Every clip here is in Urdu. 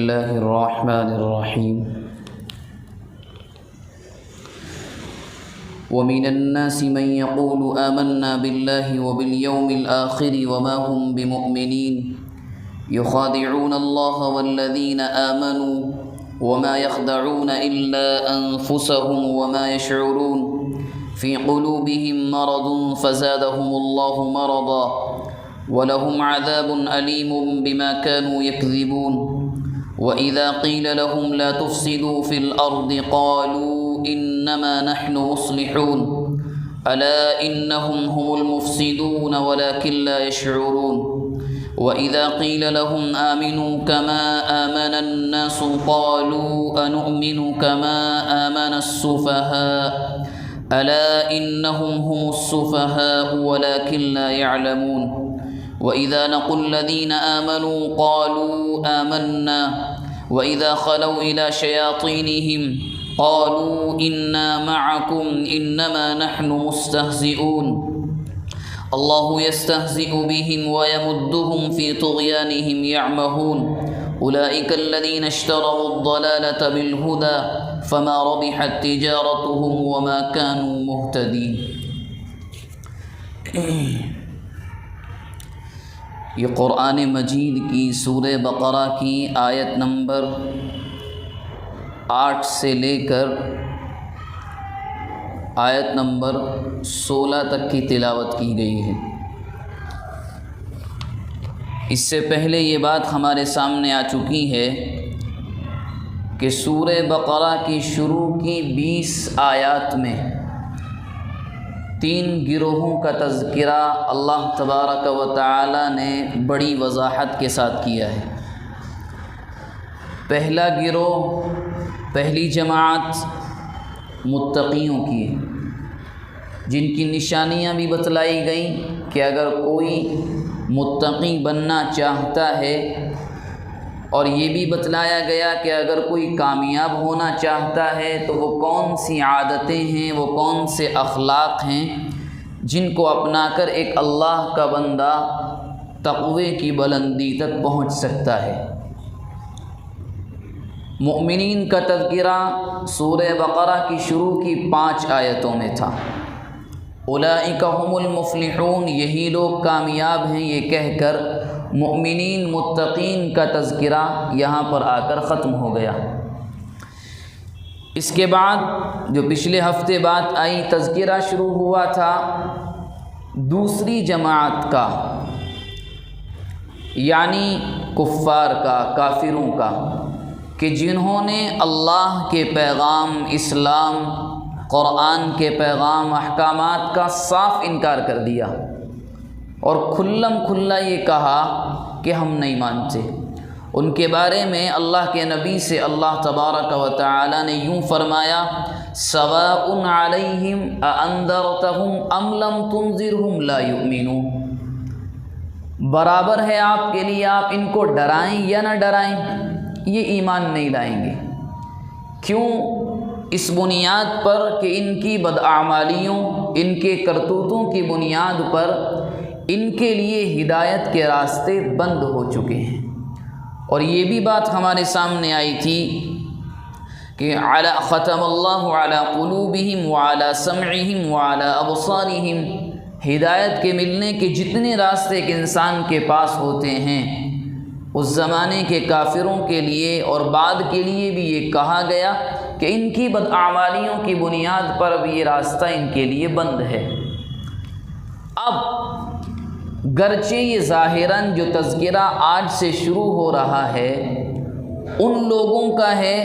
الله الرحمن الرحيم ومن الناس من يقول آمنا بالله وباليوم الآخر وما هم بمؤمنين يخادعون الله والذين آمنوا وما يخدعون إلا أنفسهم وما يشعرون في قلوبهم مرض فزادهم الله مرضا ولهم عذاب أليم بما كانوا يكذبون وإذا قيل لهم لا تفسدوا في الأرض قالوا إنما نحن مصلحون ألا إنهم هم المفسدون ولكن لا يشعرون وإذا قيل لهم آمنوا كما آمن الناس قالوا أنؤمن كما آمن السفهاء ألا إنهم هم السفهاء ولكن لا يعلمون وإذا لقوا الذين آمنوا قالوا آمنا وإذا خلوا إلى شياطينهم قالوا إنا معكم إنما نحن مستهزئون الله يستهزئ بهم ويمدهم في طغيانهم يعمهون أولئك الذين اشتروا الضلالة بالهدى فما ربحت تجارتهم وما كانوا مهتدين۔ یہ قرآن مجید کی سورہ بقرہ کی آیت نمبر 8 سے لے کر آیت نمبر 16 تک کی تلاوت کی گئی ہے۔ اس سے پہلے یہ بات ہمارے سامنے آ چکی ہے کہ سورہ بقرہ کی شروع کی 20 آیات میں 3 گروہوں کا تذکرہ اللہ تبارک و تعالی نے بڑی وضاحت کے ساتھ کیا ہے۔ پہلا گروہ، پہلی جماعت متقیوں کی ہے، جن کی نشانیاں بھی بتلائی گئیں کہ اگر کوئی متقی بننا چاہتا ہے، اور یہ بھی بتلایا گیا کہ اگر کوئی کامیاب ہونا چاہتا ہے تو وہ کون سی عادتیں ہیں، وہ کون سے اخلاق ہیں جن کو اپنا کر ایک اللہ کا بندہ تقوی کی بلندی تک پہنچ سکتا ہے۔ مؤمنین کا تذکرہ سورہ بقرہ کی شروع کی 5 آیتوں میں تھا۔ اولئک هم المفلحون، یہی لوگ کامیاب ہیں، یہ کہہ کر مؤمنین متقین کا تذکرہ یہاں پر آ کر ختم ہو گیا۔ اس کے بعد جو پچھلے ہفتے بات آئی، تذکرہ شروع ہوا تھا دوسری جماعت کا، یعنی کفار کا، کافروں کا، کہ جنہوں نے اللہ کے پیغام، اسلام، قرآن کے پیغام، احکامات کا صاف انکار کر دیا اور کھلم کھلا یہ کہا کہ ہم نہیں مانتے۔ ان کے بارے میں اللہ کے نبی سے اللہ تبارک و تعالی نے یوں فرمایا، سواء علیہم اانذرتہم ام لم تنذرہم لا یؤمنون، برابر ہے آپ کے لیے آپ ان کو ڈرائیں یا نہ ڈرائیں، یہ ایمان نہیں لائیں گے۔ کیوں؟ اس بنیاد پر کہ ان کی بداعمالیوں، ان کے کرتوتوں کی بنیاد پر ان کے لیے ہدایت کے راستے بند ہو چکے ہیں۔ اور یہ بھی بات ہمارے سامنے آئی تھی کہ ختم اللہ علی قلوبہم وعلی سمعہم وعلی ابصارہم، ہدایت کے ملنے کے جتنے راستے ایک انسان کے پاس ہوتے ہیں، اس زمانے کے کافروں کے لیے اور بعد کے لیے بھی یہ کہا گیا کہ ان کی بداعمالیوں کی بنیاد پر بھی یہ راستہ ان کے لیے بند ہے۔ اب گرچہ یہ ظاہراً جو تذکرہ آج سے شروع ہو رہا ہے ان لوگوں کا ہے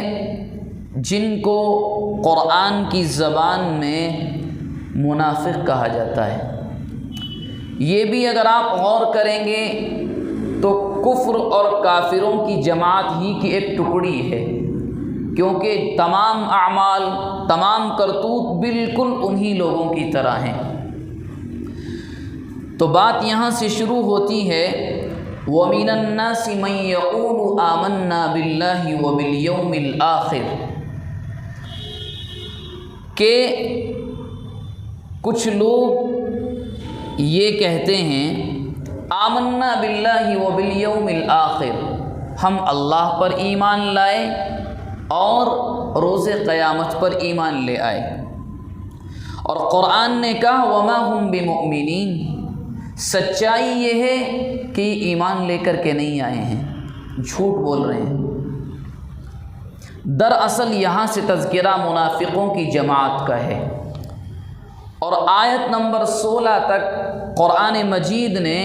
جن کو قرآن کی زبان میں منافق کہا جاتا ہے۔ یہ بھی اگر آپ غور کریں گے تو کفر اور کافروں کی جماعت ہی کی ایک ٹکڑی ہے، کیونکہ تمام اعمال، تمام کرتوت بالکل انہی لوگوں کی طرح ہیں۔ تو بات یہاں سے شروع ہوتی ہے، وَمِنَ النَّاسِ مَن يَقُولُ آمَنَّا بِاللَّهِ وَبِالْيَوْمِ الْآخِرِ، کہ کچھ لوگ یہ کہتے ہیں آمنا باللہ وبالیوم الآخر، ہم اللہ پر ایمان لائے اور روز قیامت پر ایمان لے آئے۔ اور قرآن نے کہا وما ہم بمؤمنین، سچائی یہ ہے کہ ایمان لے کر کے نہیں آئے ہیں، جھوٹ بول رہے ہیں۔ دراصل یہاں سے تذکرہ منافقوں کی جماعت کا ہے، اور آیت نمبر 16 تک قرآن مجید نے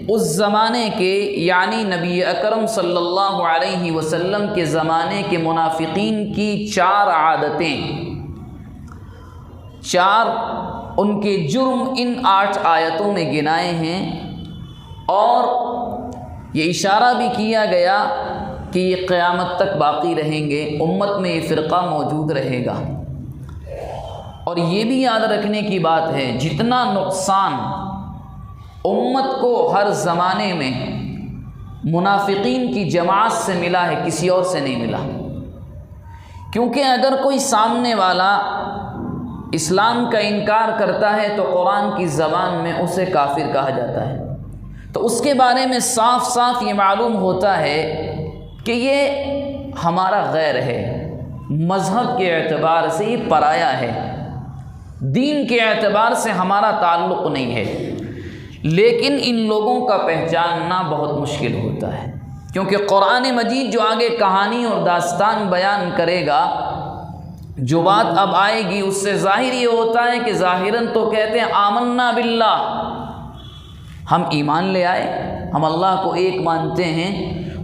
اس زمانے کے یعنی نبی اکرم صلی اللہ علیہ وسلم کے زمانے کے منافقین کی 4 عادتیں، 4 ان کے جرم ان 8 آیتوں میں گنائے ہیں، اور یہ اشارہ بھی کیا گیا کہ یہ قیامت تک باقی رہیں گے، امت میں یہ فرقہ موجود رہے گا۔ اور یہ بھی یاد رکھنے کی بات ہے جتنا نقصان امت کو ہر زمانے میں منافقین کی جماعت سے ملا ہے کسی اور سے نہیں ملا، کیونکہ اگر کوئی سامنے والا اسلام کا انکار کرتا ہے تو قرآن کی زبان میں اسے کافر کہا جاتا ہے، تو اس کے بارے میں صاف صاف یہ معلوم ہوتا ہے کہ یہ ہمارا غیر ہے، مذہب کے اعتبار سے یہ پرایا ہے، دین کے اعتبار سے ہمارا تعلق نہیں ہے۔ لیکن ان لوگوں کا پہچاننا بہت مشکل ہوتا ہے، کیونکہ قرآن مجید جو آگے کہانی اور داستان بیان کرے گا، جو بات اب آئے گی اس سے ظاہر یہ ہوتا ہے کہ ظاہراً تو کہتے ہیں آمنا باللہ، ہم ایمان لے آئے، ہم اللہ کو ایک مانتے ہیں،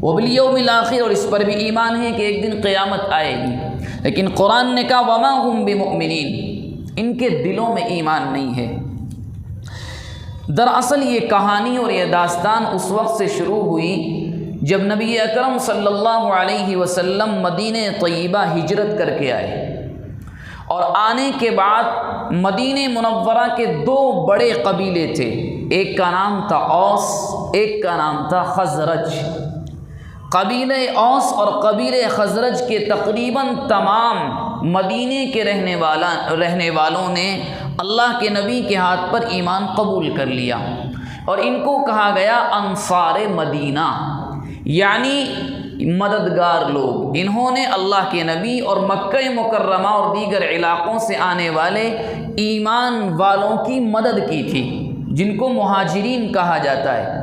وبالیوم الآخر، اور اس پر بھی ایمان ہے کہ ایک دن قیامت آئے گی، لیکن قرآن نے کہا وما ہم بمؤمنین، ان کے دلوں میں ایمان نہیں ہے۔ دراصل یہ کہانی اور یہ داستان اس وقت سے شروع ہوئی جب نبی اکرم صلی اللہ علیہ وسلم مدینہ طیبہ ہجرت کر کے آئے، اور آنے کے بعد مدینہ منورہ کے 2 بڑے قبیلے تھے، ایک کا نام تھا اوس، ایک کا نام تھا خزرج۔ قبیلہ اوس اور قبیلہ خزرج کے تقریباً تمام مدینے کے رہنے والوں نے اللہ کے نبی کے ہاتھ پر ایمان قبول کر لیا، اور ان کو کہا گیا انصار مدینہ، یعنی مددگار لوگ۔ انہوں نے اللہ کے نبی اور مکہ مکرمہ اور دیگر علاقوں سے آنے والے ایمان والوں کی مدد کی تھی، جن کو مہاجرین کہا جاتا ہے۔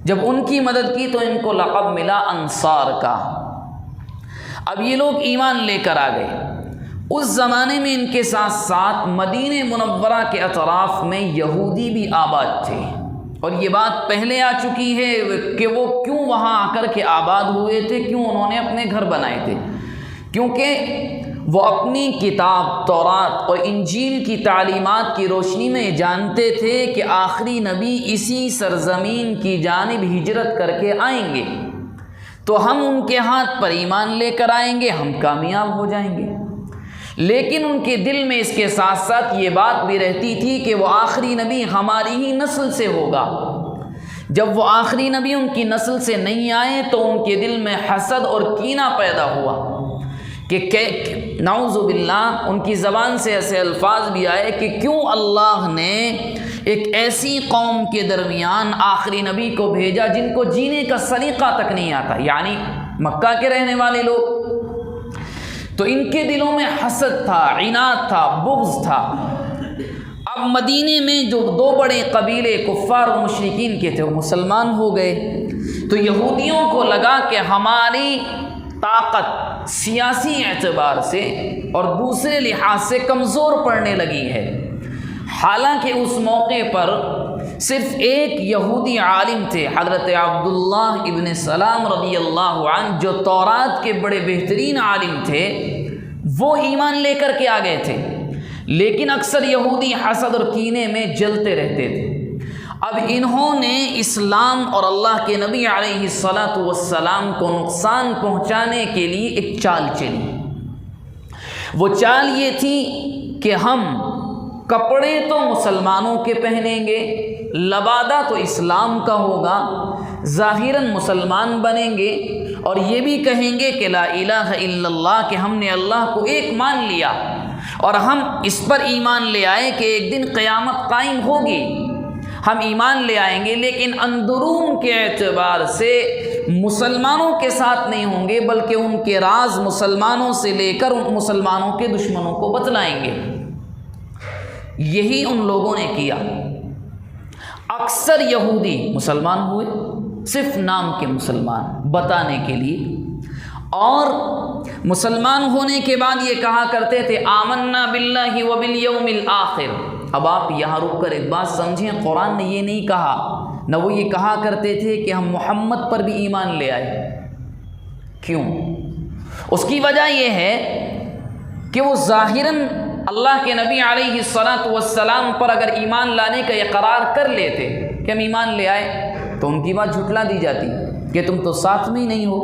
جب ان کی مدد کی تو ان کو لقب ملا انصار کا۔ اب یہ لوگ ایمان لے کر آ گئے۔ اس زمانے میں ان کے ساتھ ساتھ مدینہ منورہ کے اطراف میں یہودی بھی آباد تھے، اور یہ بات پہلے آ چکی ہے کہ وہ کیوں وہاں آ کر کے آباد ہوئے تھے، کیوں انہوں نے اپنے گھر بنائے تھے، کیونکہ وہ اپنی کتاب تورات اور انجیل کی تعلیمات کی روشنی میں جانتے تھے کہ آخری نبی اسی سرزمین کی جانب ہجرت کر کے آئیں گے، تو ہم ان کے ہاتھ پر ایمان لے کر آئیں گے، ہم کامیاب ہو جائیں گے۔ لیکن ان کے دل میں اس کے ساتھ ساتھ یہ بات بھی رہتی تھی کہ وہ آخری نبی ہماری ہی نسل سے ہوگا۔ جب وہ آخری نبی ان کی نسل سے نہیں آئے تو ان کے دل میں حسد اور کینہ پیدا ہوا کہ نعوذ باللہ ان کی زبان سے ایسے الفاظ بھی آئے کہ کیوں اللہ نے ایک ایسی قوم کے درمیان آخری نبی کو بھیجا جن کو جینے کا سلیقہ تک نہیں آتا، یعنی مکہ کے رہنے والے لوگ۔ تو ان کے دلوں میں حسد تھا، عناد تھا، بغض تھا۔ اب مدینے میں جو 2 بڑے قبیلے کفار و مشرکین کے تھے وہ مسلمان ہو گئے، تو یہودیوں کو لگا کہ ہماری طاقت سیاسی اعتبار سے اور دوسرے لحاظ سے کمزور پڑنے لگی ہے۔ حالانکہ اس موقع پر صرف ایک یہودی عالم تھے، حضرت عبداللہ ابن سلام رضی اللہ عنہ، جو تورات کے بڑے بہترین عالم تھے، وہ ایمان لے کر کے آ گئے تھے، لیکن اکثر یہودی حسد اور کینے میں جلتے رہتے تھے۔ اب انہوں نے اسلام اور اللہ کے نبی علیہ الصلاۃ والسلام کو نقصان پہنچانے کے لیے ایک چال چلی۔ وہ چال یہ تھی کہ ہم کپڑے تو مسلمانوں کے پہنیں گے، لبادہ تو اسلام کا ہوگا، ظاہراً مسلمان بنیں گے، اور یہ بھی کہیں گے کہ لا الہ الا اللہ، کہ ہم نے اللہ کو ایک مان لیا، اور ہم اس پر ایمان لے آئے کہ ایک دن قیامت قائم ہوگی۔ ہم ایمان لے آئیں گے لیکن اندرون کے اعتبار سے مسلمانوں کے ساتھ نہیں ہوں گے، بلکہ ان کے راز مسلمانوں سے لے کر ان مسلمانوں کے دشمنوں کو بتلائیں گے۔ یہی ان لوگوں نے کیا۔ اکثر یہودی مسلمان ہوئے، صرف نام کے مسلمان بتانے کے لیے، اور مسلمان ہونے کے بعد یہ کہا کرتے تھے آمنا باللہ وبالیوم الآخر۔ اب آپ یہاں رک کر ایک بات سمجھیں، قرآن نے یہ نہیں کہا، نہ وہ یہ کہا کرتے تھے کہ ہم محمد پر بھی ایمان لے آئے۔ کیوں؟ اس کی وجہ یہ ہے کہ وہ ظاہراً اللہ کے نبی علیہ الصلاۃ والسلام پر اگر ایمان لانے کا اقرار کر لیتے کہ ہم ایمان لے آئے تو ان کی بات جھٹلا دی جاتی کہ تم تو ساتھ میں ہی نہیں ہو۔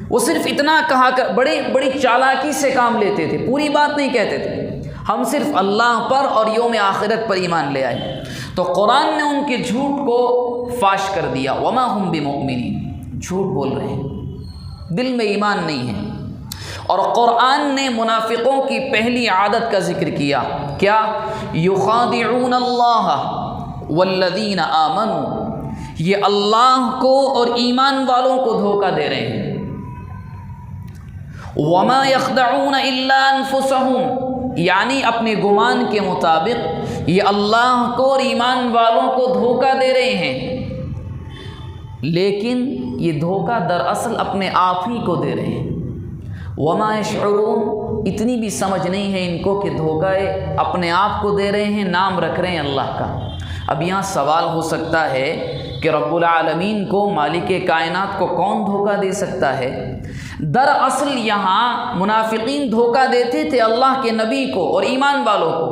وہ صرف اتنا کہا کر بڑی چالاکی سے کام لیتے تھے، پوری بات نہیں کہتے تھے، ہم صرف اللہ پر اور یوم آخرت پر ایمان لے آئے۔ تو قرآن نے ان کے جھوٹ کو فاش کر دیا، وما ہم بمؤمنین، جھوٹ بول رہے ہیں، دل میں ایمان نہیں ہے۔ اور قرآن نے منافقوں کی پہلی عادت کا ذکر کیا، کیا؟ یخادعون اللہ والذین آمنوا، یہ اللہ کو اور ایمان والوں کو دھوکہ دے رہے ہیں۔ وما یخدعون الا انفسهم، یعنی اپنے گمان کے مطابق یہ اللہ کو اور ایمان والوں کو دھوکہ دے رہے ہیں، لیکن یہ دھوکہ دراصل اپنے آپ ہی کو دے رہے ہیں۔ وما یشعرون، اتنی بھی سمجھ نہیں ہے ان کو کہ دھوکہ اپنے آپ کو دے رہے ہیں، نام رکھ رہے ہیں اللہ کا۔ اب یہاں سوال ہو سکتا ہے کہ رب العالمین کو، مالک کائنات کو کون دھوکہ دے سکتا ہے؟ دراصل یہاں منافقین دھوکہ دیتے تھے اللہ کے نبی کو اور ایمان والوں کو،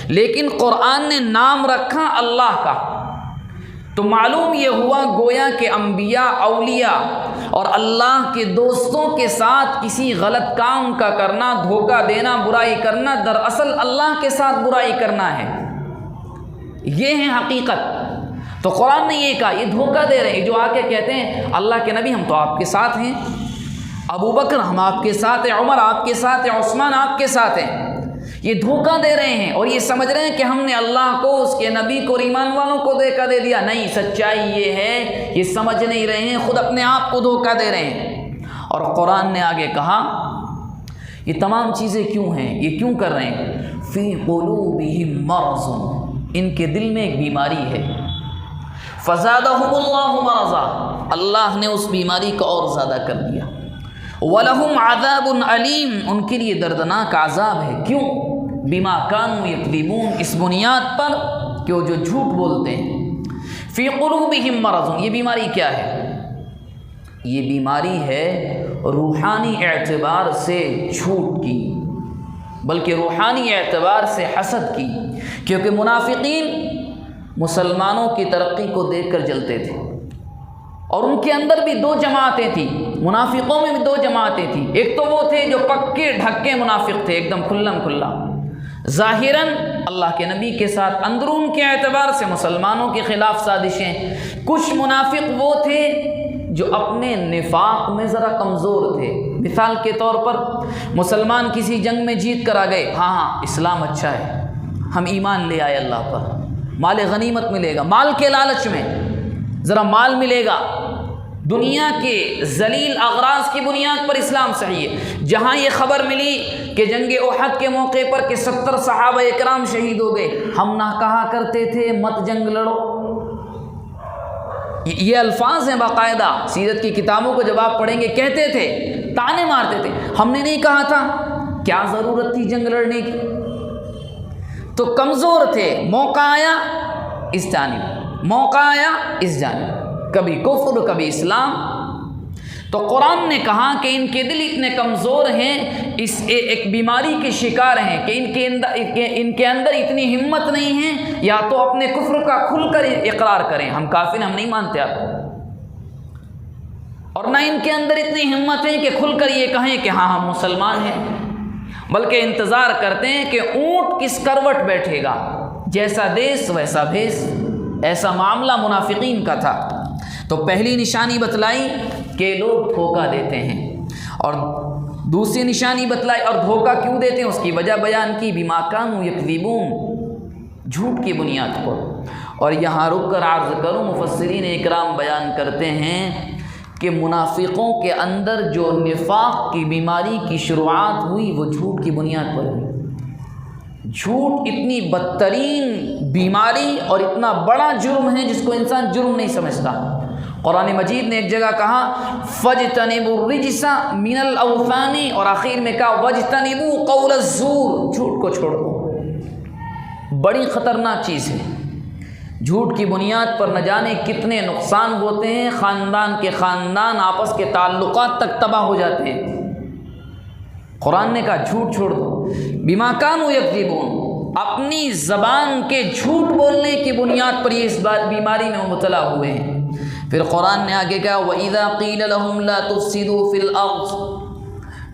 لیکن قرآن نے نام رکھا اللہ کا، تو معلوم یہ ہوا گویا کہ انبیاء، اولیاء اور اللہ کے دوستوں کے ساتھ کسی غلط کام کا کرنا، دھوکہ دینا، برائی کرنا، دراصل اللہ کے ساتھ برائی کرنا ہے۔ یہ ہے حقیقت۔ تو قرآن نے یہ کہا یہ دھوکہ دے رہے ہیں، جو آ کے کہتے ہیں اللہ کے نبی ہم تو آپ کے ساتھ ہیں، ابو بکر ہم آپ کے ساتھ ہیں، عمر آپ کے ساتھ ہیں، عثمان آپ کے ساتھ ہیں، یہ دھوکہ دے رہے ہیں اور یہ سمجھ رہے ہیں کہ ہم نے اللہ کو، اس کے نبی کو اور ایمان والوں کو دھوکہ دے دیا۔ نہیں، سچائی یہ ہے یہ سمجھ نہیں رہے ہیں، خود اپنے آپ کو دھوکہ دے رہے ہیں۔ اور قرآن نے آگے کہا یہ تمام چیزیں کیوں ہیں، یہ کیوں کر رہے ہیں؟ فی قلوبہم مرض، ان کے دل میں ایک بیماری ہے۔ فزادہم اللہ مرضا، اللہ نے اس بیماری کو اور زیادہ کر دیا۔ وَلَهُمْ عَذَابٌ عَلِيمٌ، ان کے لیے دردناک عذاب ہے۔ کیوں؟ بِمَا كَانُوا يَكْذِبُونَ، اس بنیاد پر کہ وہ جو جھوٹ بولتے ہیں۔ فِي قُلُوبِهِمْ مَرَضٌ، یہ بیماری کیا ہے؟ یہ بیماری ہے روحانی اعتبار سے جھوٹ کی، بلکہ روحانی اعتبار سے حسد کی، کیونکہ منافقین مسلمانوں کی ترقی کو دیکھ کر جلتے تھے، اور ان کے اندر بھی دو جماعتیں تھیں، منافقوں میں بھی دو جماعتیں تھیں۔ ایک تو وہ تھے جو پکے ڈھکے منافق تھے، ایک دم کھلم کھلا، ظاہراً اللہ کے نبی کے ساتھ، اندرون کے اعتبار سے مسلمانوں کے خلاف سازشیں۔ کچھ منافق وہ تھے جو اپنے نفاق میں ذرا کمزور تھے۔ مثال کے طور پر مسلمان کسی جنگ میں جیت کر آ گئے، ہاں اسلام اچھا ہے، ہم ایمان لے آئے اللہ پر، مال غنیمت ملے گا، مال کے لالچ میں ذرا مال ملے گا، دنیا کے ذلیل اغراض کی بنیاد پر اسلام صحیح ہے۔ جہاں یہ خبر ملی کہ جنگ احد کے موقع پر کہ 70 صحابہ اکرام شہید ہو گئے، ہم نہ کہا کرتے تھے مت جنگ لڑو، یہ الفاظ ہیں باقاعدہ، سیرت کی کتابوں کو جب آپ پڑھیں گے کہتے تھے، تانے مارتے تھے، ہم نے نہیں کہا تھا، کیا ضرورت تھی جنگ لڑنے کی؟ تو کمزور تھے، موقع آیا اس جانب، موقع آیا اس جانب، کبھی کفر کبھی اسلام۔ تو قرآن نے کہا کہ ان کے دل اتنے کمزور ہیں، اس ایک بیماری کے شکار ہیں کہ ان کے اندر اتنی ہمت نہیں ہے یا تو اپنے کفر کا کھل کر اقرار کریں، ہم کافر ہم نہیں مانتے آپ کو، اور نہ ان کے اندر اتنی ہمت ہے کہ کھل کر یہ کہیں کہ ہاں ہم مسلمان ہیں، بلکہ انتظار کرتے ہیں کہ اونٹ کس کروٹ بیٹھے گا، جیسا دیس ویسا بھیس۔ ایسا معاملہ منافقین کا تھا۔ تو پہلی نشانی بتلائی کہ لوگ دھوکہ دیتے ہیں، اور دوسری نشانی بتلائی، اور دھوکہ کیوں دیتے ہیں اس کی وجہ بیان کی، بما کانوا یکذبون، جھوٹ کی بنیاد پر۔ اور یہاں رک کر عرض کروں، مفسرین اکرام بیان کرتے ہیں کہ منافقوں کے اندر جو نفاق کی بیماری کی شروعات ہوئی وہ جھوٹ کی بنیاد پر ہوئی۔ جھوٹ اتنی بدترین بیماری اور اتنا بڑا جرم ہے جس کو انسان جرم نہیں سمجھتا۔ قرآن مجید نے ایک جگہ کہا فَاجْتَنِبُوا الرِّجْسَ مِنَ الْأَوْثَانِ، اور آخر میں کہا وَاجْتَنِبُوا قَوْلَ الزُّورِ، جھوٹ کو چھوڑو، بڑی خطرناک چیز ہے۔ جھوٹ کی بنیاد پر نہ جانے کتنے نقصان ہوتے ہیں، خاندان کے خاندان آپس کے تعلقات تک تباہ ہو جاتے ہیں۔ قرآن نے کہا جھوٹ چھوڑ دو، بما کانوا یکذبون، اپنی زبان کے جھوٹ بولنے کی بنیاد پر یہ اس بیماری میں مبتلا ہوئے ہیں۔ پھر قرآن نے آگے کہا وَإِذَا قِيلَ لَهُمْ لَا تُفْسِدُوا فِي الْأَرْضِ،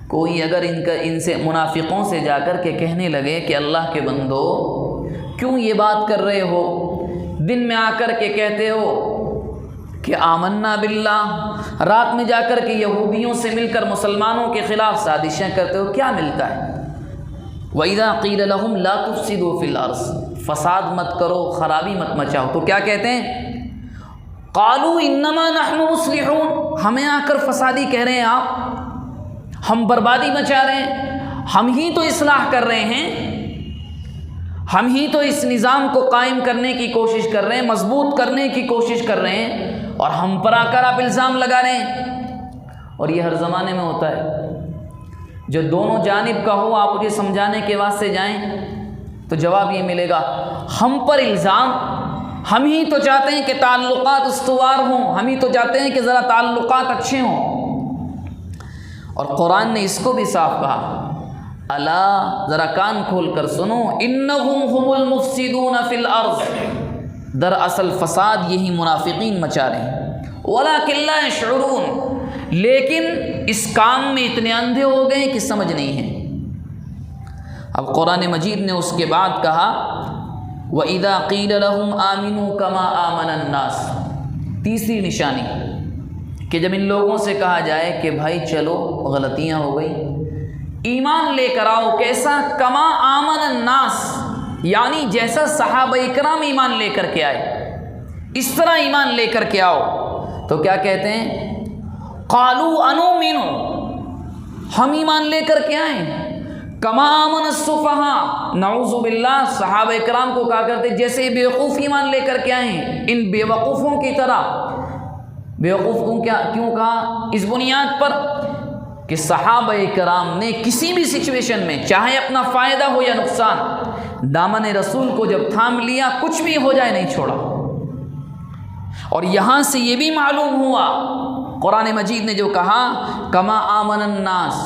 کوئی اگر ان سے منافقوں سے جا کر کے کہنے لگے کہ اللہ کے بندو کیوں یہ بات کر رہے ہو، دن میں آ کر کے کہتے ہو کہ آمنا باللہ، رات میں جا کر کے یہودیوں سے مل کر مسلمانوں کے خلاف سازشیں کرتے ہو، کیا ملتا ہے؟ وَإِذَا قِيلَ لَهُمْ لَا تُفْسِدُوا فِي الْأَرْضِ، فساد مت کرو، خرابی مت مچاؤ، تو کیا کہتے ہیں؟ قَالُوا إِنَّمَا نَحْنُ مُصْلِحُونَ، ہمیں آ کر فسادی کہہ رہے ہیں آپ، ہم بربادی مچا رہے ہیں، ہم ہی تو اصلاح کر رہے ہیں، ہم ہی تو اس نظام کو قائم کرنے کی کوشش کر رہے ہیں، مضبوط کرنے کی کوشش کر رہے ہیں، اور ہم پر آ کر آپ الزام لگا رہے ہیں۔ اور یہ ہر زمانے میں ہوتا ہے، جو دونوں جانب کا ہو آپ مجھے سمجھانے کے واسطے جائیں تو جواب یہ ملے گا ہم پر الزام، ہم ہی تو چاہتے ہیں کہ تعلقات استوار ہوں، ہم ہی تو چاہتے ہیں کہ ذرا تعلقات اچھے ہوں۔ اور قرآن نے اس کو بھی صاف کہا، الا، ذرا کان کھول کر سنو، انہم هم المفسدون فی الارض، دراصل فساد یہی منافقین مچا رہے ہیں، ولکن لا یشعرون، لیکن اس کام میں اتنے اندھے ہو گئے کہ سمجھ نہیں ہے۔ اب قرآن مجید نے اس کے بعد کہا وَإِذَا قِيلَ لَهُمْ آمِنُوا كَمَا آمَنَ النَّاسِ، تیسری نشانی کہ جب ان لوگوں سے کہا جائے کہ بھائی چلو غلطیاں ہو گئی، ایمان لے کر آؤ، کیسا؟ کما آمن الناس، یعنی جیسا صحابہ اکرام ایمان لے کر کے آئے اس طرح ایمان لے کر کے آؤ، تو کیا کہتے ہیں؟ قالوا انؤمن، ہم ایمان لے کر کے آئیں، کما آمن السفہاء، نعوذ باللہ، صحابہ اکرام کو کہا کرتے جیسے بیوقوف ایمان لے کر کے آئیں، ان بیوقوفوں کی طرح۔ بیوقوف کیوں کہا؟ اس بنیاد پر کہ صحابہ کرام نے کسی بھی سچویشن میں، چاہے اپنا فائدہ ہو یا نقصان، دامن رسول کو جب تھام لیا کچھ بھی ہو جائے نہیں چھوڑا۔ اور یہاں سے یہ بھی معلوم ہوا، قرآن مجید نے جو کہا کما آمن الناس،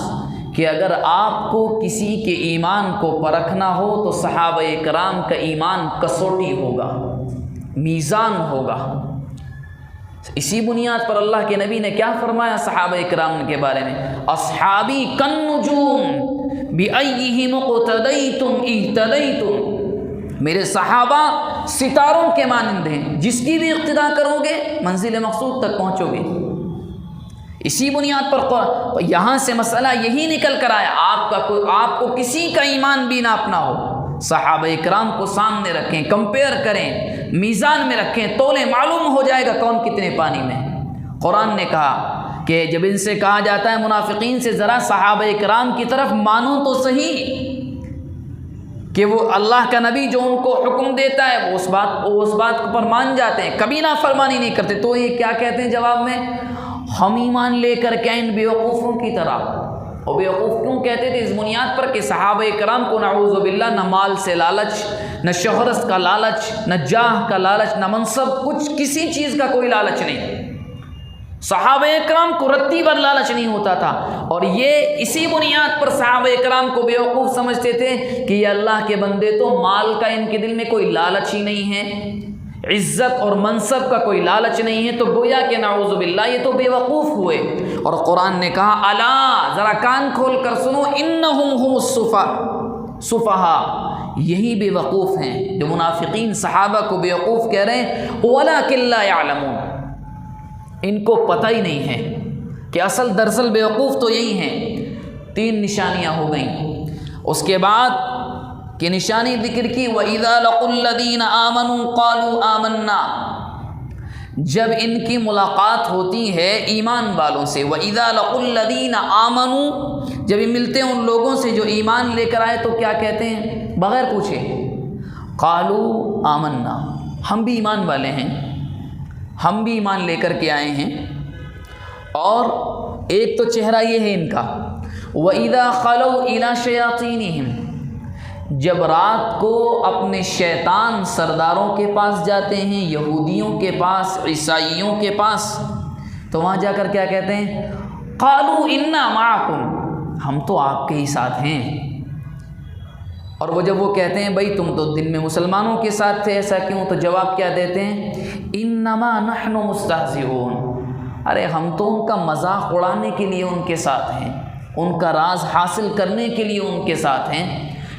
کہ اگر آپ کو کسی کے ایمان کو پرکھنا ہو تو صحابہ کرام کا ایمان کسوٹی ہوگا، میزان ہوگا۔ اسی بنیاد پر اللہ کے نبی نے کیا فرمایا صحابہ کرام کے بارے میں؟ اصحابی کالنجوم بأیہم اقتدیتم اہتدیتم، میرے صحابہ ستاروں کے مانند ہیں، جس کی بھی اقتداء کرو گے منزل مقصود تک پہنچو گے۔ اسی بنیاد پر یہاں سے مسئلہ یہی نکل کر آیا، آپ کو کسی کا ایمان بھی نہ اپنا ہو، صحابہ اکرام کو سامنے رکھیں، کمپیئر کریں، میزان میں رکھیں، تولیں، معلوم ہو جائے گا کون کتنے پانی میں۔ قرآن نے کہا کہ جب ان سے کہا جاتا ہے منافقین سے ذرا صحابہ اکرام کی طرف مانو تو صحیح، کہ وہ اللہ کا نبی جو ان کو حکم دیتا ہے وہ اس بات پر مان جاتے ہیں، کبھی نافرمانی نہیں کرتے، تو یہ کیا کہتے ہیں جواب میں؟ ہم ایمان لے کر کے ان بیوقوفوں کی طرح۔ اور بیوقوف کیوں کہتے تھے؟ اس بنیاد پر کہ صحابہ کرام کو نعوذ باللہ نہ مال سے لالچ، نہ شہرت کا لالچ، نہ جاہ کا لالچ، نہ منصب، کچھ کسی چیز کا کوئی لالچ نہیں۔ صحابہ کرام کو رتی بھر لالچ نہیں ہوتا تھا، اور یہ اسی بنیاد پر صحابہ کرام کو بیوقوف سمجھتے تھے کہ یہ اللہ کے بندے تو مال کا ان کے دل میں کوئی لالچ ہی نہیں ہے، عزت اور منصب کا کوئی لالچ نہیں ہے، تو گویا کہ نعوذ باللہ یہ تو بیوقوف ہوئے۔ اور قرآن نے کہا الا، ذرا کان کھول کر سنو، انہم هم السفہاء، یہی بیوقوف ہیں جو منافقین صحابہ کو بیوقوف کہہ رہے ہیں، ولکن لا یعلمون، ان کو پتہ ہی نہیں ہے کہ دراصل بیوقوف تو یہی ہیں۔ تین نشانیاں ہو گئیں۔ اس کے بعد کہ نشانی ذکر کی وَإِذَا لَقُوا الَّذِينَ آمَنُوا قَالُوا آمَنَّا، جب ان کی ملاقات ہوتی ہے ایمان والوں سے، وَإِذَا لَقُوا الَّذِينَ آمَنُوا، جب یہ ملتے ہیں ان لوگوں سے جو ایمان لے کر آئے تو کیا کہتے ہیں بغیر پوچھے؟ قَالُوا آمَنَّا، ہم بھی ایمان والے ہیں، ہم بھی ایمان لے کر کے آئے ہیں۔ اور ایک تو چہرہ یہ ہے ان کا، وَإِذَا خَلَوْا إِلَى شَيَاطِينِهِمْ، جب رات کو اپنے شیطان سرداروں کے پاس جاتے ہیں، یہودیوں کے پاس، عیسائیوں کے پاس، تو وہاں جا کر کیا کہتے ہیں؟ قَالُوا إِنَّا مَعَكُمْ، ہم تو آپ کے ہی ساتھ ہیں۔ اور وہ جب وہ کہتے ہیں بھائی تم تو دن میں مسلمانوں کے ساتھ تھے، ایسا کیوں؟ تو جواب کیا دیتے ہیں؟ إِنَّمَا نَحْنُ مُسْتَهْزِئُونَ، ارے ہم تو ان کا مذاق اڑانے کے لیے ان کے ساتھ ہیں، ان کا راز حاصل کرنے کے لیے ان کے ساتھ ہیں،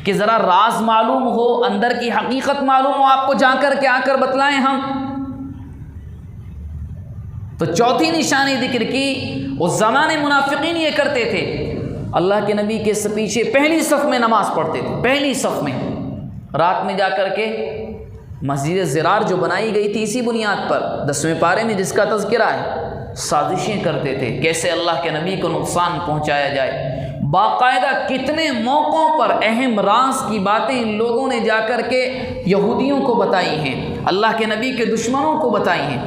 کہ ذرا راز معلوم ہو، اندر کی حقیقت معلوم ہو، آپ کو جا کر کے آ کر بتلائیں ہم۔ تو چوتھی نشانی ذکر کی، اس زمانے منافقین یہ کرتے تھے، اللہ کے نبی کے پیچھے پہلی صف میں نماز پڑھتے تھے، پہلی صف میں، رات میں جا کر کے مسجد زرار جو بنائی گئی تھی اسی بنیاد پر 10ویں پارے میں جس کا تذکرہ ہے، سازشیں کرتے تھے کیسے اللہ کے نبی کو نقصان پہنچایا جائے۔ باقاعدہ کتنے موقعوں پر اہم راز کی باتیں ان لوگوں نے جا کر کے یہودیوں کو بتائی ہیں، اللہ کے نبی کے دشمنوں کو بتائی ہیں۔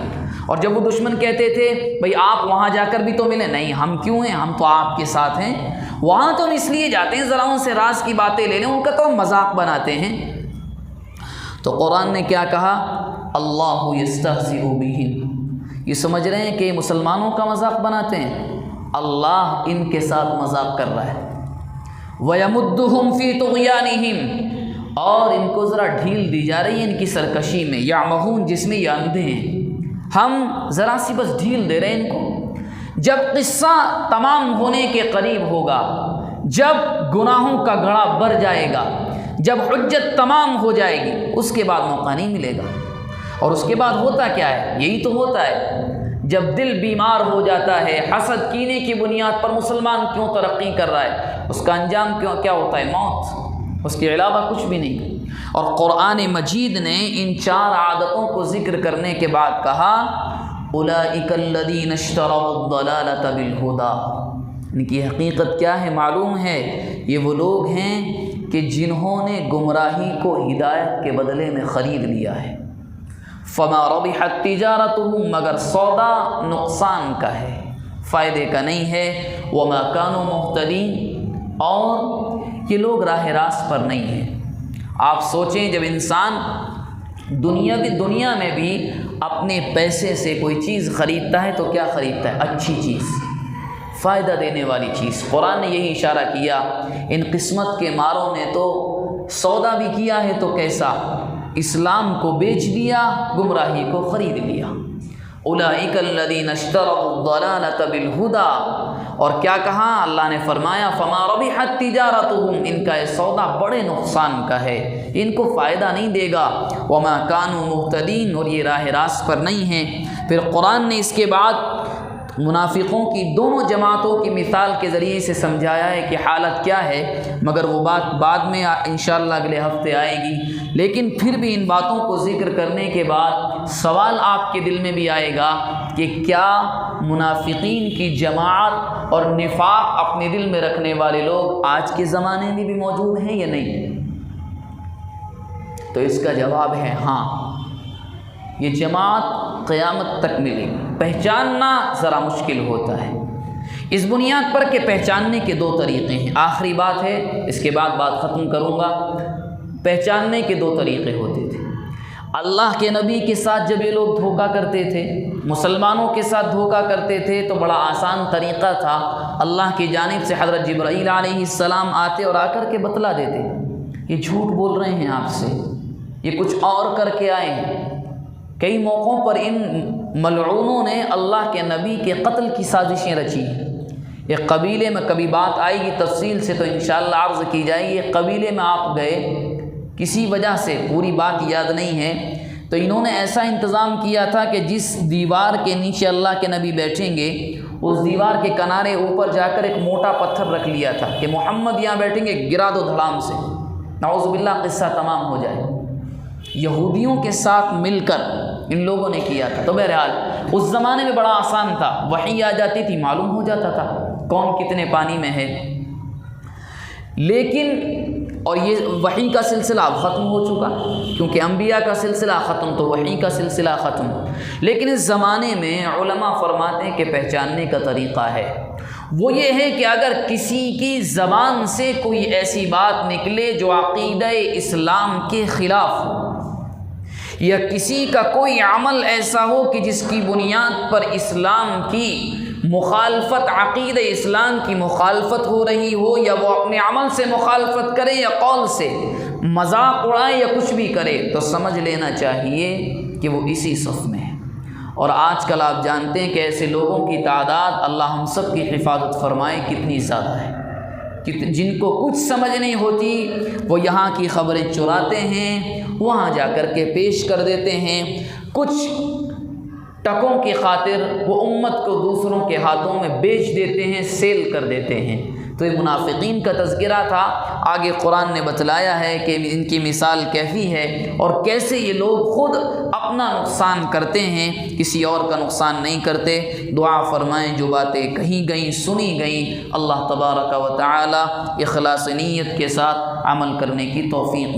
اور جب وہ دشمن کہتے تھے بھئی آپ وہاں جا کر بھی تو ملیں، نہیں ہم کیوں ہیں، ہم تو آپ کے ساتھ ہیں، وہاں تو ہم اس لیے جاتے ہیں ذرا ان سے راز کی باتیں لے لیں، ان کا تو ہم مذاق بناتے ہیں۔ تو قرآن نے کیا کہا؟ اللہ یستہزئ بہم، یہ سمجھ رہے ہیں کہ یہ مسلمانوں کا مذاق بناتے ہیں، اللہ ان کے ساتھ مذاق کر رہا ہے۔ وَيَمُدُّهُمْ فِي طُغْيَانِهِمْ، اور ان کو ذرا ڈھیل دی جا رہی ہے ان کی سرکشی میں، یعمہون جس میں یہ اندھے ہیں، ہم ذرا سی بس ڈھیل دے رہے ہیں ان کو۔ جب قصہ تمام ہونے کے قریب ہوگا، جب گناہوں کا گھڑا بھر جائے گا، جب حجت تمام ہو جائے گی، اس کے بعد موقع نہیں ملے گا۔ اور اس کے بعد ہوتا کیا ہے؟ یہی تو ہوتا ہے، جب دل بیمار ہو جاتا ہے، حسد کینے کی بنیاد پر مسلمان کیوں ترقی کر رہا ہے، اس کا انجام کیا ہوتا ہے؟ موت، اس کے علاوہ کچھ بھی نہیں۔ اور قرآن مجید نے ان 4 عادتوں کو ذکر کرنے کے بعد کہا اولئک الذین اشتروا الضلالۃ بالہدی، ان کی حقیقت کیا ہے معلوم ہے؟ یہ وہ لوگ ہیں کہ جنہوں نے گمراہی کو ہدایت کے بدلے میں خرید لیا ہے۔ فما ربحت تجارتهم، مگر سودا نقصان کا ہے، فائدے کا نہیں ہے۔ وما كانوا مهتدین، اور یہ لوگ راہ راست پر نہیں ہیں۔ آپ سوچیں جب انسان دنیا میں بھی اپنے پیسے سے کوئی چیز خریدتا ہے تو کیا خریدتا ہے؟ اچھی چیز، فائدہ دینے والی چیز۔ قرآن نے یہی اشارہ کیا، ان قسمت کے ماروں نے تو سودا بھی کیا ہے تو کیسا؟ اسلام کو بیچ دیا، گمراہی کو خرید لیا۔ اولئک الذین اشتروا الضلالۃ بالہدی، اور کیا کہا اللہ نے فرمایا فما ربحت تجارتهم، ان کا یہ سودا بڑے نقصان کا ہے، ان کو فائدہ نہیں دے گا۔ وما كانوا مهتدین، اور یہ راہ راست پر نہیں ہیں۔ پھر قرآن نے اس کے بعد منافقوں کی دونوں جماعتوں کی مثال کے ذریعے سے سمجھایا ہے کہ حالت کیا ہے، مگر وہ بات بعد میں انشاءاللہ اگلے ہفتے آئے گی۔ لیکن پھر بھی ان باتوں کو ذکر کرنے کے بعد سوال آپ کے دل میں بھی آئے گا کہ کیا منافقین کی جماعت اور نفاق اپنے دل میں رکھنے والے لوگ آج کے زمانے میں بھی موجود ہیں یا نہیں؟ تو اس کا جواب ہے ہاں، یہ جماعت قیامت تک ملے گی۔ پہچاننا ذرا مشکل ہوتا ہے، اس بنیاد پر کہ پہچاننے کے 2 طریقے ہیں۔ آخری بات ہے، اس کے بعد بات ختم کروں گا۔ پہچاننے کے 2 طریقے ہوتے تھے۔ اللہ کے نبی کے ساتھ جب یہ لوگ دھوکہ کرتے تھے، مسلمانوں کے ساتھ دھوکہ کرتے تھے، تو بڑا آسان طریقہ تھا، اللہ کی جانب سے حضرت جبرائیل علیہ السلام آتے اور آ کر کے بتلا دیتے یہ جھوٹ بول رہے ہیں آپ سے، یہ کچھ اور کر کے آئے ہیں۔ کئی موقعوں پر ان ملعونوں نے اللہ کے نبی کے قتل کی سازشیں رچی ہیں۔ ایک قبیلے میں کبھی بات آئے گی تفصیل سے تو انشاءاللہ عرض کی جائے گی، ایک قبیلے میں آپ گئے، کسی وجہ سے پوری بات یاد نہیں ہے، تو انہوں نے ایسا انتظام کیا تھا کہ جس دیوار کے نیچے اللہ کے نبی بیٹھیں گے، اس دیوار کے کنارے اوپر جا کر ایک موٹا پتھر رکھ لیا تھا کہ محمد یہاں بیٹھیں گے، گرا دو دھڑام سے۔ نعوذ باللہ قصہ تمام ہو جائے۔ یہودیوں کے ساتھ مل کر ان لوگوں نے کیا تھا۔ تو بہرحال اس زمانے میں بڑا آسان تھا، وحی آ جاتی تھی، معلوم ہو جاتا تھا کون کتنے پانی میں ہے۔ لیکن اور یہ وحی کا سلسلہ اب ختم ہو چکا، کیونکہ انبیاء کا سلسلہ ختم تو وحی کا سلسلہ ختم۔ لیکن اس زمانے میں علماء فرماتے ہیں کہ پہچاننے کا طریقہ ہے، وہ یہ ہے کہ اگر کسی کی زبان سے کوئی ایسی بات نکلے جو عقیدہ اسلام کے خلاف ہو، یا کسی کا کوئی عمل ایسا ہو کہ جس کی بنیاد پر اسلام کی مخالفت، عقیدہ اسلام کی مخالفت ہو رہی ہو، یا وہ اپنے عمل سے مخالفت کرے یا قول سے مذاق اڑائے یا کچھ بھی کرے، تو سمجھ لینا چاہیے کہ وہ اسی صف میں ہے۔ اور آج کل آپ جانتے ہیں کہ ایسے لوگوں کی تعداد، اللہ ہم سب کی حفاظت فرمائے، کتنی زیادہ ہے، جن کو کچھ سمجھ نہیں ہوتی وہ یہاں کی خبریں چراتے ہیں، وہاں جا کر کے پیش کر دیتے ہیں، کچھ ٹکوں کی خاطر وہ امت کو دوسروں کے ہاتھوں میں بیچ دیتے ہیں، سیل کر دیتے ہیں۔ تو یہ منافقین کا تذکرہ تھا۔ آگے قرآن نے بتلایا ہے کہ ان کی مثال کیسی ہے اور کیسے یہ لوگ خود اپنا نقصان کرتے ہیں، کسی اور کا نقصان نہیں کرتے۔ دعا فرمائیں جو باتیں کہی گئیں، سنی گئیں، اللہ تبارک و تعالی اخلاص نیت کے ساتھ عمل کرنے کی توفیق